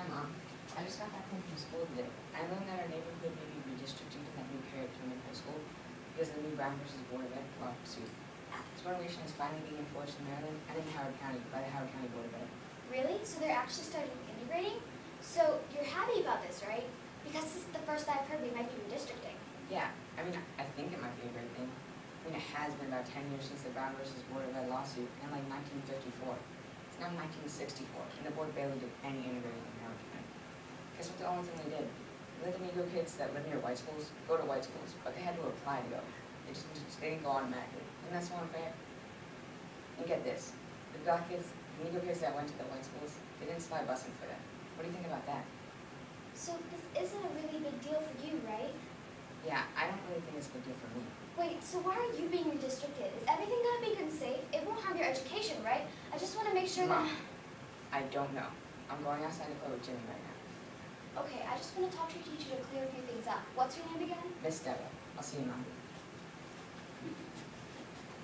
Mom. I just got back home from school today. I learned that our neighborhood may be redistricting to that new Harriet Tubman High School because of the new Brown versus Board of Ed lawsuit. This renovation is finally being enforced in Maryland and in Howard County by the Howard County Board of Ed. Really? So they're actually starting integrating? So you're happy about this, right? Because this is the first I've heard they might be redistricting. Yeah, I mean, I think it might be a great thing. I mean, it has been about 10 years since the Brown versus Board of Ed lawsuit in like 1954. It's now 1964, and the board barely did any integrating in Howard County. Guess what the only thing they did? They let the Negro kids that live near white schools go to white schools, but they had to apply to go. They didn't go automatically. And that's so unfair. And get this, the black kids, the Negro kids that went to the white schools, they didn't supply busing for them. What do you think about that? So this isn't a really big deal for you, right? Yeah, I don't really think it's a big deal for me. Wait, so why are you being redistricted? Is everything going to be good and safe? It won't harm your education, right? I just want to make sure Mom, that... I don't know. I'm going outside to play with Jimmy right now. Okay, I just want to talk to your teacher to clear a few things up. What's your name again? Miss Deborah. I'll see you, Mom.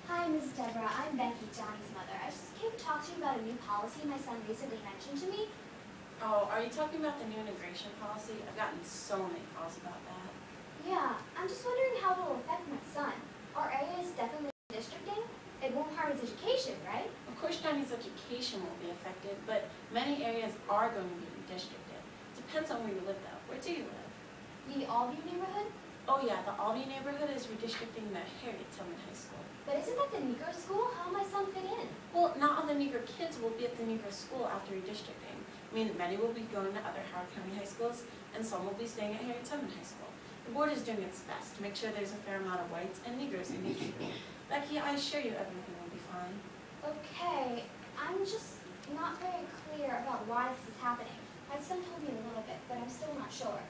Hi, Ms. Deborah. I'm Becky, Johnny's mother. I just came to talk to you about a new policy my son recently mentioned to me. Oh, are you talking about the new integration policy? I've gotten so many calls about that. Yeah, I'm just wondering how it will affect my son. Our area is definitely redistricting. It won't harm his education, right? Of course, Johnny's education will be affected, but many areas are going to be redistricted. Depends on where you live, though. Where do you live? The Albee neighborhood? Oh yeah, the Albee neighborhood is redistricting the Harriet Tubman High School. But isn't that the Negro school? How will my son fit in? Well, not all the Negro kids will be at the Negro school after redistricting. I mean, many will be going to other Howard County high schools, and some will be staying at Harriet Tubman High School. The board is doing its best to make sure there's a fair amount of whites and Negroes in each school. Becky, I assure you everything will be fine. Okay, I'm just not very clear about why this is happening. My son told me a little bit, but I'm still not sure.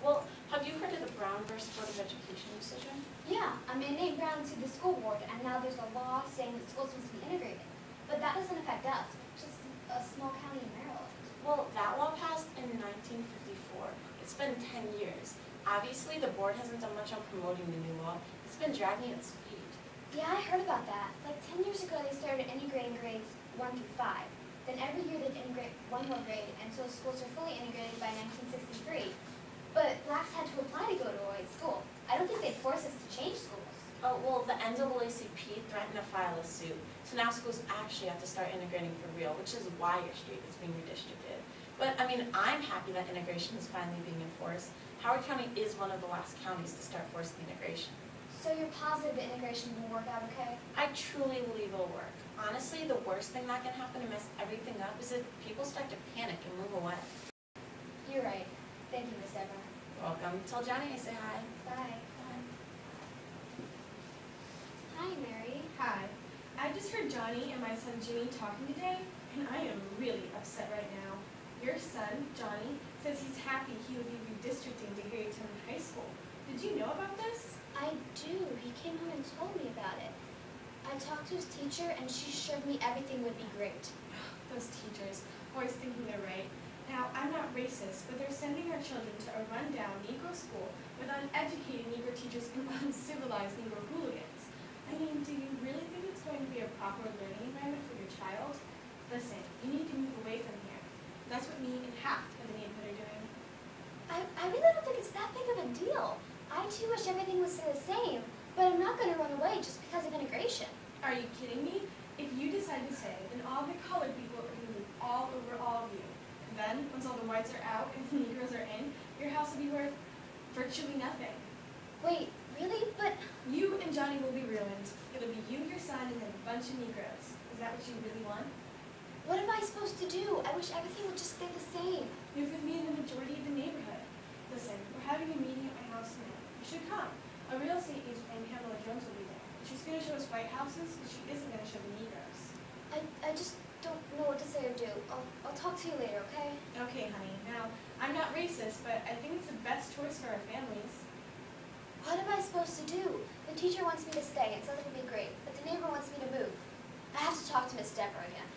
Well, have you heard of the Brown versus Board of Education decision? Yeah, Nate Brown sued the school board, and now there's a law saying that schools must be integrated. But that doesn't affect us, which is a small county in Maryland. Well, that law passed in 1954. It's been 10 years. Obviously, the board hasn't done much on promoting the new law. It's been dragging its feet. Yeah, I heard about that. Like 10 years ago, they started integrating grades 1 through 5. Then every year they'd integrate one more grade, and so schools were fully integrated by 1963. But blacks had to apply to go to a white school. I don't think they'd force us to change schools. Oh, well, the NAACP threatened to file a suit. So now schools actually have to start integrating for real, which is why your street is being redistricted. But, I mean, I'm happy that integration is finally being enforced. Howard County is one of the last counties to start forcing integration. So you're positive that integration will work out okay? I truly believe it'll work. Honestly, the worst thing that can happen to mess everything up is if people start to panic and move away. You're right. Thank you, Miss Deborah. Welcome. Tell Johnny I say hi. Bye. Bye. Hi, Mary. Hi. I just heard Johnny and my son Jimmy talking today, and I am really upset right now. Your son, Johnny, says he's happy he will be redistricting to Harriet Tubman High School. Did you know about this? I do. He came home and told me about it. I talked to his teacher, and she assured me everything would be great. Those teachers, always thinking they're right. Now, I'm not racist, but they're sending our children to a rundown Negro school with uneducated Negro teachers and uncivilized Negro hooligans. I mean, do you really think it's going to be a proper learning environment for your child? Listen, you need to move away from here. That's what me and half of the neighborhood are doing. I really don't think it's that big of a deal. I too wish everything was the same, but I'm not going to run away just because of integration. Are you kidding me? If you decide to stay, then all the colored people are going to move all over all of you. And then, once all the whites are out and the Negroes are in, your house will be worth virtually nothing. Wait, really? But you and Johnny will be ruined. It'll be you, your son, and then a bunch of Negroes. Is that what you really want? what am I supposed to do? I wish everything would just stay the same. Move with me in the majority of the neighborhood. Listen, we're having a meeting at my house tonight. You should come. A real estate agent named Pamela Jones will be there. She's going to show us white houses, but she isn't going to show the Negroes. I just don't know what to say or do. I'll talk to you later, okay? Okay, honey. Now, I'm not racist, but I think it's the best choice for our families. What am I supposed to do? The teacher wants me to stay and says it would be great, but the neighbor wants me to move. I have to talk to Miss Deborah again.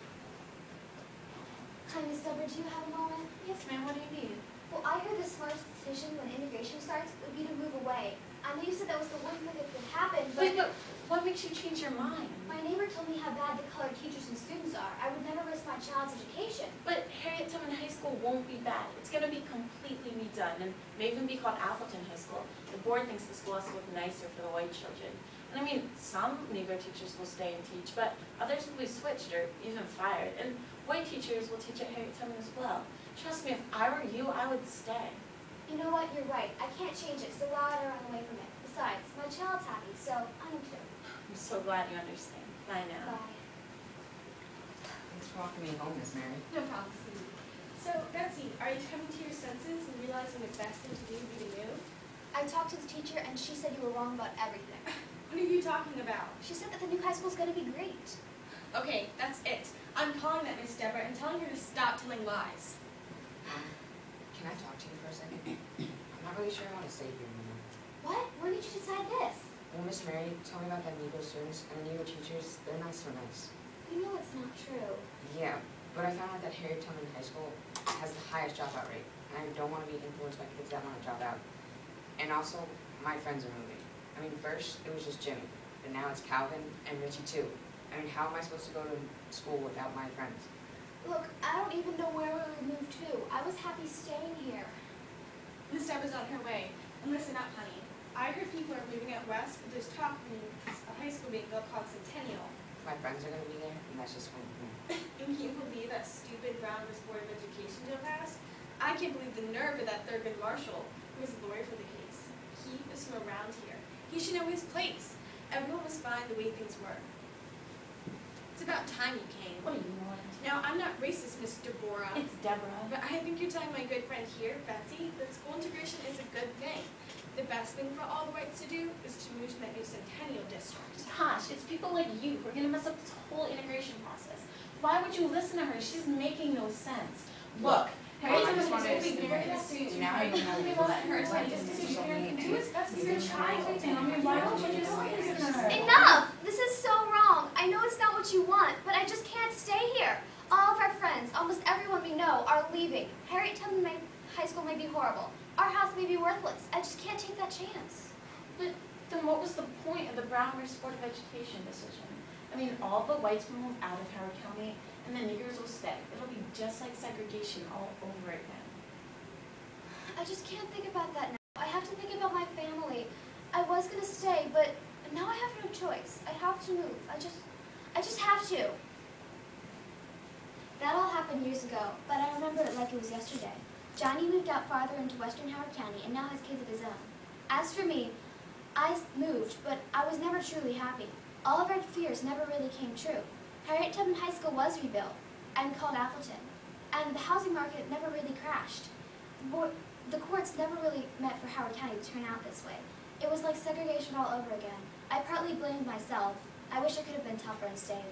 Hi, Miss Deborah, do you have a moment? Yes, ma'am. What do you need? Well, I heard the smartest decision when integration starts would be to move away. I know you said that was the worst thing that could happen, but But what makes you change your mind? my neighbor told me how bad the colored teachers and students are. I would never risk my child's education. But Harriet Tubman High School won't be bad. It's going to be completely redone and may even be called Appleton High School. The board thinks the school has to look nicer for the white children. And I mean, some Negro teachers will stay and teach, but others will be switched or even fired. And white teachers will teach at Harriet Tubman as well. Trust me, if I were you, I would stay. You know what? You're right. I can't change it, so why would I run away from it? Besides, my child's happy, so I am too. I'm so glad you understand. Bye now. Bye. Thanks for walking me home, Miss Mary. No problem, sweetie. So, Betsy, are you coming to your senses and realizing the best thing to do would be to move? I talked to the teacher, and she said you were wrong about everything. What are you talking about? She said that the new high school's going to be great. Okay, that's it. I'm calling that Miss Deborah and telling her to stop telling lies. Can I talk to you for a second? I'm not really sure I want to stay here anymore. What? When did you decide this? Well, Miss Mary told me about the Negro students and the Negro teachers. They're not so nice. You know it's not true. Yeah, but I found out that Harriet Tubman High School has the highest dropout rate, and I don't want to be influenced by kids that want to drop out. And also, my friends are moving. I mean, first it was just Jimmy, and now it's Calvin and Richie too. I mean, how am I supposed to go to school without my friends? Look, I don't even know where we would move to. I was happy staying here. Miss Deborah's on her way. And listen up, honey. I heard people are moving out west, but there's talk of a high school being built called Centennial. My friends are going to be there, and that's just fine for me. And can you believe that stupid groundless Board of Education bill passed? I can't believe the nerve of that Thurgood Marshall, who was the lawyer for the case. He was from around here. He should know his place. Everyone was fine the way things were. It's about time you came. What do you want? Now, I'm not racist, Miss Deborah. It's Deborah. But I think you're telling my good friend here, Betsy, that school integration is a good thing. The best thing for all the whites to do is to move to that new Centennial district. Gosh, it's people like you who are going to mess up this whole integration process. Why would you listen to her? She's making no sense. Look, Harriet I Tubman just wanted High to School say very this. soon. Now I know how you Let let her her take just this do to something. do his best. He's your child. I mean, why don't you just listen to her? Enough! This is so wrong. I know it's not what you want, but I just can't stay here. All of our friends, almost everyone we know, are leaving. Harriet Tubman High School may be horrible. Our house may be worthless. I just can't take that chance. But then what was the point of the Brown versus Board of Education decision? I mean, all the whites will move out of Howard County, and the niggers will stay. It'll be just like segregation all over again. I just can't think about that now. I have to think about my family. I was gonna stay, but now I have no choice. I have to move. I just have to. That all happened years ago, but I remember it like it was yesterday. Johnny moved out farther into western Howard County and now has kids of his own. As for me, I moved, but I was never truly happy. All of our fears never really came true. Harriet Tubman High School was rebuilt and called Appleton, and the housing market never really crashed. The courts never really meant for Howard County to turn out this way. It was like segregation all over again. I partly blamed myself. I wish I could have been tougher and stayed.